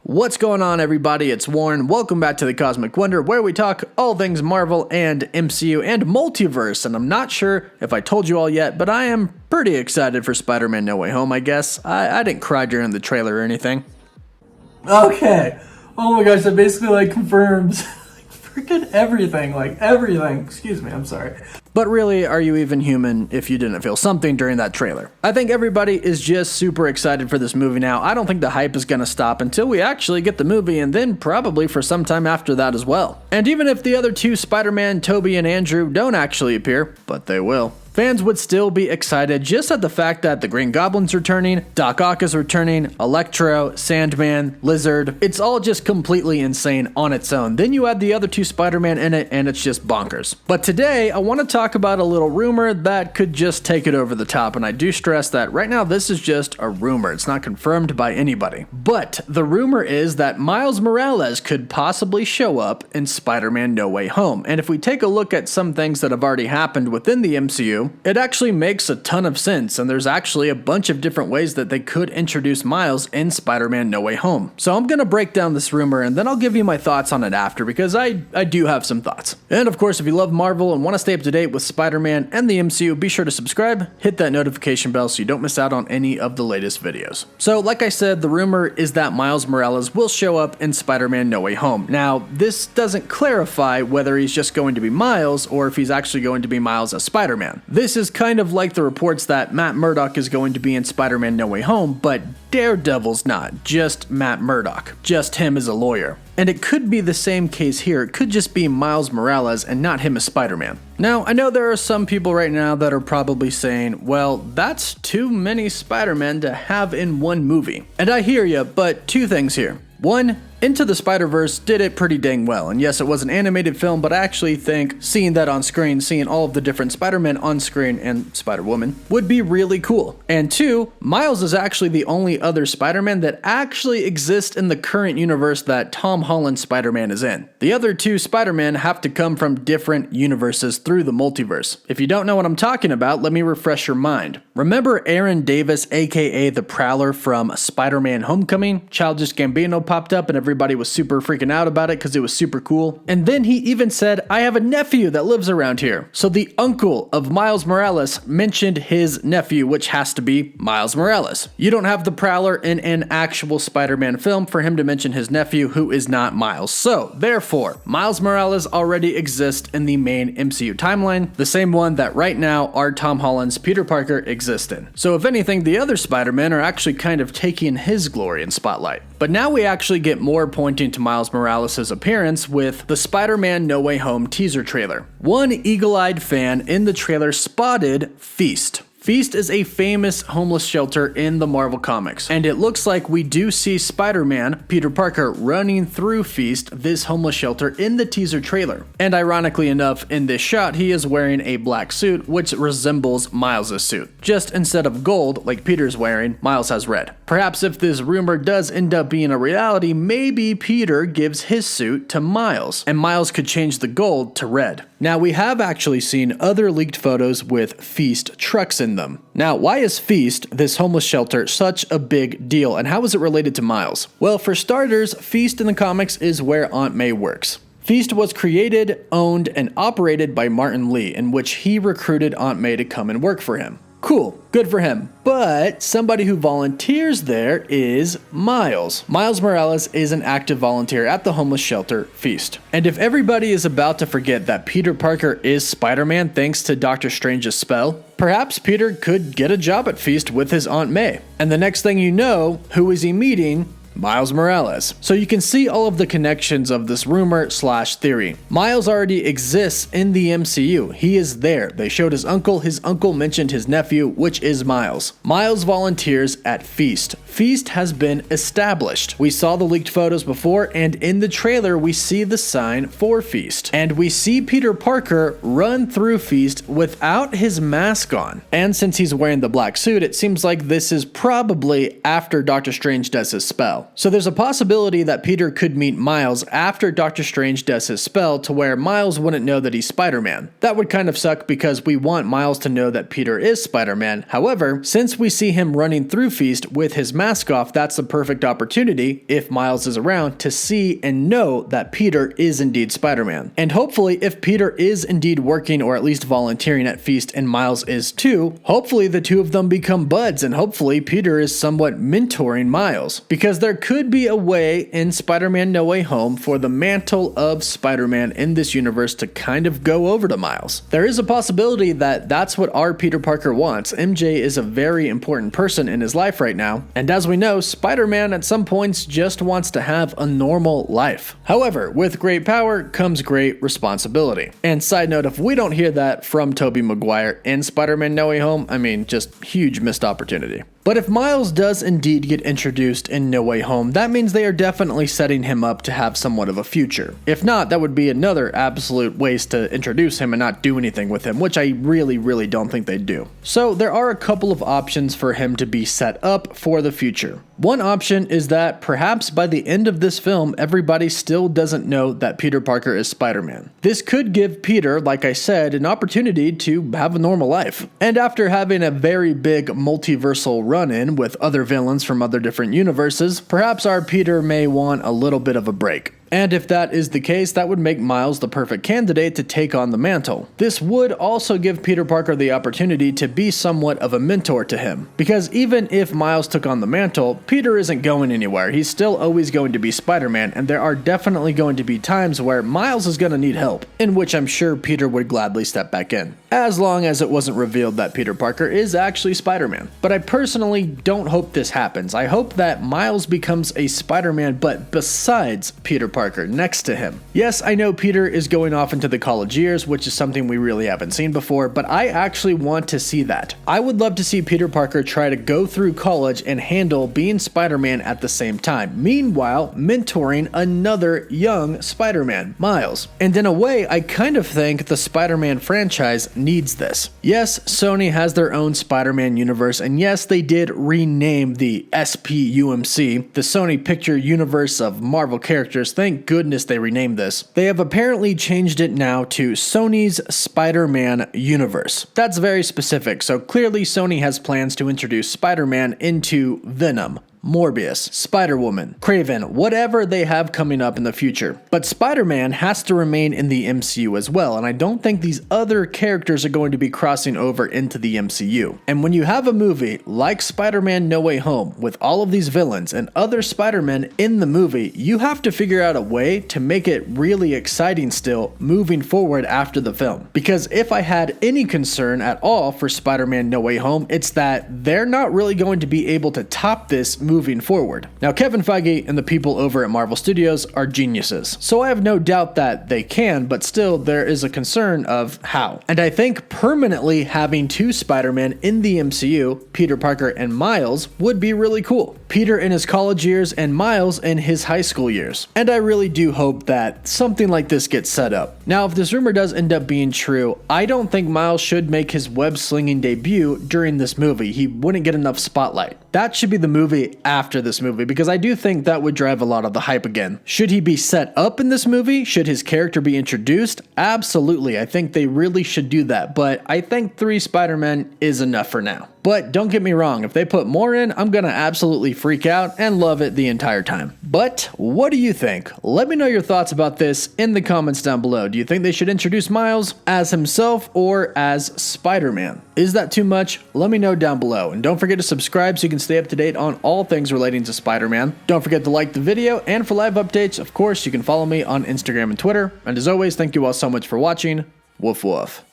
What's going on, everybody? It's Warren. Welcome back to the Cosmic Wonder, where we talk all things Marvel and MCU and Multiverse. And I'm not sure if I told you all yet, but I am pretty excited for Spider-Man No Way Home, I guess. I didn't cry during the trailer or anything. Okay. Oh my gosh, that basically confirms freaking everything. Excuse me, I'm sorry. But really, are you even human if you didn't feel something during that trailer? I think everybody is just super excited for this movie now. I don't think the hype is going to stop until we actually get the movie, and then probably for some time after that as well. And even if the other two Spider-Man, Tobey and Andrew, don't actually appear, but they will, fans would still be excited just at the fact that the Green Goblin's returning, Doc Ock is returning, Electro, Sandman, Lizard. It's all just completely insane on its own. Then you add the other two Spider-Man in it and it's just bonkers. But today, I want to talk about a little rumor that could just take it over the top. And I do stress that right now this is just a rumor. It's not confirmed by anybody. But the rumor is that Miles Morales could possibly show up in Spider-Man No Way Home. And if we take a look at some things that have already happened within the MCU, it actually makes a ton of sense, and there's actually a bunch of different ways that they could introduce Miles in Spider-Man No Way Home. So I'm going to break down this rumor, and then I'll give you my thoughts on it after, because I do have some thoughts. And of course, if you love Marvel and want to stay up to date with Spider-Man and the MCU, be sure to subscribe, hit that notification bell so you don't miss out on any of the latest videos. So like I said, the rumor is that Miles Morales will show up in Spider-Man No Way Home. Now, this doesn't clarify whether he's just going to be Miles or if he's actually going to be Miles as Spider-Man. This is kind of like the reports that Matt Murdock is going to be in Spider-Man No Way Home, but Daredevil's not, just Matt Murdock, just him as a lawyer. And it could be the same case here. It could just be Miles Morales and not him as Spider-Man. Now, I know there are some people right now that are probably saying, well, that's too many Spider-Men to have in one movie. And I hear you, but two things here. One, Into the Spider-Verse did it pretty dang well, and yes, it was an animated film, but I actually think seeing that on screen, seeing all of the different Spider-Men on screen and Spider-Woman would be really cool. And two, Miles is actually the only other Spider-Man that actually exists in the current universe that Tom Holland Spider-Man is in. The other two Spider-Men have to come from different universes through the multiverse. If you don't know what I'm talking about, let me refresh your mind. Remember Aaron Davis, aka the Prowler from Spider-Man Homecoming? Childish Gambino popped up and everybody was super freaking out about it because it was super cool. And then he even said, I have a nephew that lives around here. So the uncle of Miles Morales mentioned his nephew, which has to be Miles Morales. You don't have the Prowler in an actual Spider-Man film for him to mention his nephew, who is not Miles. So therefore, Miles Morales already exists in the main MCU timeline, the same one that right now our Tom Holland's Peter Parker exists in. So if anything, the other Spider-Men are actually kind of taking his glory and spotlight. But now we actually get more pointing to Miles Morales' appearance with the Spider-Man No Way Home teaser trailer. One eagle-eyed fan in the trailer spotted Feast. Feast is a famous homeless shelter in the Marvel Comics, and it looks like we do see Spider-Man, Peter Parker, running through Feast, this homeless shelter, in the teaser trailer. And ironically enough, in this shot, he is wearing a black suit, which resembles Miles' suit. Just instead of gold, like Peter's wearing, Miles has red. Perhaps if this rumor does end up being a reality, maybe Peter gives his suit to Miles, and Miles could change the gold to red. Now, we have actually seen other leaked photos with Feast trucks in them. Now, why is Feast, this homeless shelter, such a big deal, and how is it related to Miles? Well, for starters, Feast in the comics is where Aunt May works. Feast was created, owned, and operated by Martin Lee, in which he recruited Aunt May to come and work for him. Cool, good for him. But somebody who volunteers there is Miles. Miles Morales is an active volunteer at the homeless shelter, Feast. And if everybody is about to forget that Peter Parker is Spider-Man thanks to Doctor Strange's spell, perhaps Peter could get a job at Feast with his Aunt May. And the next thing you know, who is he meeting? Miles Morales. So you can see all of the connections of this rumor/theory. Miles already exists in the MCU. He is there. They showed his uncle mentioned his nephew, which is Miles. Miles volunteers at Feast. Feast has been established. We saw the leaked photos before, and in the trailer we see the sign for Feast. And we see Peter Parker run through Feast without his mask on. And since he's wearing the black suit, it seems like this is probably after Doctor Strange does his spell. well. So there's a possibility that Peter could meet Miles after Doctor Strange does his spell to where Miles wouldn't know that he's Spider-Man. That would kind of suck because we want Miles to know that Peter is Spider-Man. However, since we see him running through Feast with his mask off, that's the perfect opportunity, if Miles is around, to see and know that Peter is indeed Spider-Man. And hopefully, if Peter is indeed working or at least volunteering at Feast and Miles is too, hopefully the two of them become buds and hopefully Peter is somewhat mentoring Miles. Because there could be a way in Spider-Man No Way Home for the mantle of Spider-Man in this universe to kind of go over to Miles. There is a possibility that that's what our Peter Parker wants. MJ is a very important person in his life right now, and as we know, Spider-Man at some points just wants to have a normal life. However, with great power comes great responsibility. And side note, if we don't hear that from Tobey Maguire in Spider-Man No Way Home, I mean, just huge missed opportunity. But if Miles does indeed get introduced in No Way Home, that means they are definitely setting him up to have somewhat of a future. If not, that would be another absolute waste to introduce him and not do anything with him, which I really don't think they'd do. So there are a couple of options for him to be set up for the future. One option is that perhaps by the end of this film, everybody still doesn't know that Peter Parker is Spider-Man. This could give Peter, like I said, an opportunity to have a normal life. And after having a very big multiversal run-in with other villains from other different universes, perhaps our Peter may want a little bit of a break. And if that is the case, that would make Miles the perfect candidate to take on the mantle. This would also give Peter Parker the opportunity to be somewhat of a mentor to him. Because even if Miles took on the mantle, Peter isn't going anywhere. He's still always going to be Spider-Man, and there are definitely going to be times where Miles is going to need help, in which I'm sure Peter would gladly step back in. As long as it wasn't revealed that Peter Parker is actually Spider-Man. But I personally don't hope this happens. I hope that Miles becomes a Spider-Man, but besides Peter Parker, next to him. Yes, I know Peter is going off into the college years, which is something we really haven't seen before, but I actually want to see that. I would love to see Peter Parker try to go through college and handle being Spider-Man at the same time, meanwhile mentoring another young Spider-Man, Miles. And in a way, I kind of think the Spider-Man franchise needs this. Yes, Sony has their own Spider-Man universe, and yes, they did rename the SPUMC, the Sony Picture Universe of Marvel characters. Thank goodness they renamed this. They have apparently changed it now to Sony's Spider-Man universe. That's very specific, so clearly Sony has plans to introduce Spider-Man into Venom, Morbius, Spider-Woman, Kraven, whatever they have coming up in the future. But Spider-Man has to remain in the MCU as well, and I don't think these other characters are going to be crossing over into the MCU. And when you have a movie like Spider-Man No Way Home with all of these villains and other Spider-Men in the movie, you have to figure out a way to make it really exciting still moving forward after the film. Because if I had any concern at all for Spider-Man No Way Home, it's that they're not really going to be able to top this moving forward. Now, Kevin Feige and the people over at Marvel Studios are geniuses, so I have no doubt that they can, but still there is a concern of how. And I think permanently having two Spider-Men in the MCU, Peter Parker and Miles, would be really cool. Peter in his college years and Miles in his high school years. And I really do hope that something like this gets set up. Now, if this rumor does end up being true, I don't think Miles should make his web-slinging debut during this movie. He wouldn't get enough spotlight. That should be the movie after this movie, because I do think that would drive a lot of the hype again. Should he be set up in this movie? Should his character be introduced? Absolutely. I think they really should do that, but I think 3 Spider-Men is enough for now. But don't get me wrong, if they put more in, I'm gonna absolutely freak out and love it the entire time. But what do you think? Let me know your thoughts about this in the comments down below. Do you think they should introduce Miles as himself or as Spider-Man? Is that too much? Let me know down below. And don't forget to subscribe so you can stay up to date on all things relating to Spider-Man. Don't forget to like the video, and for live updates, of course, you can follow me on Instagram and Twitter. And as always, thank you all so much for watching. Woof woof.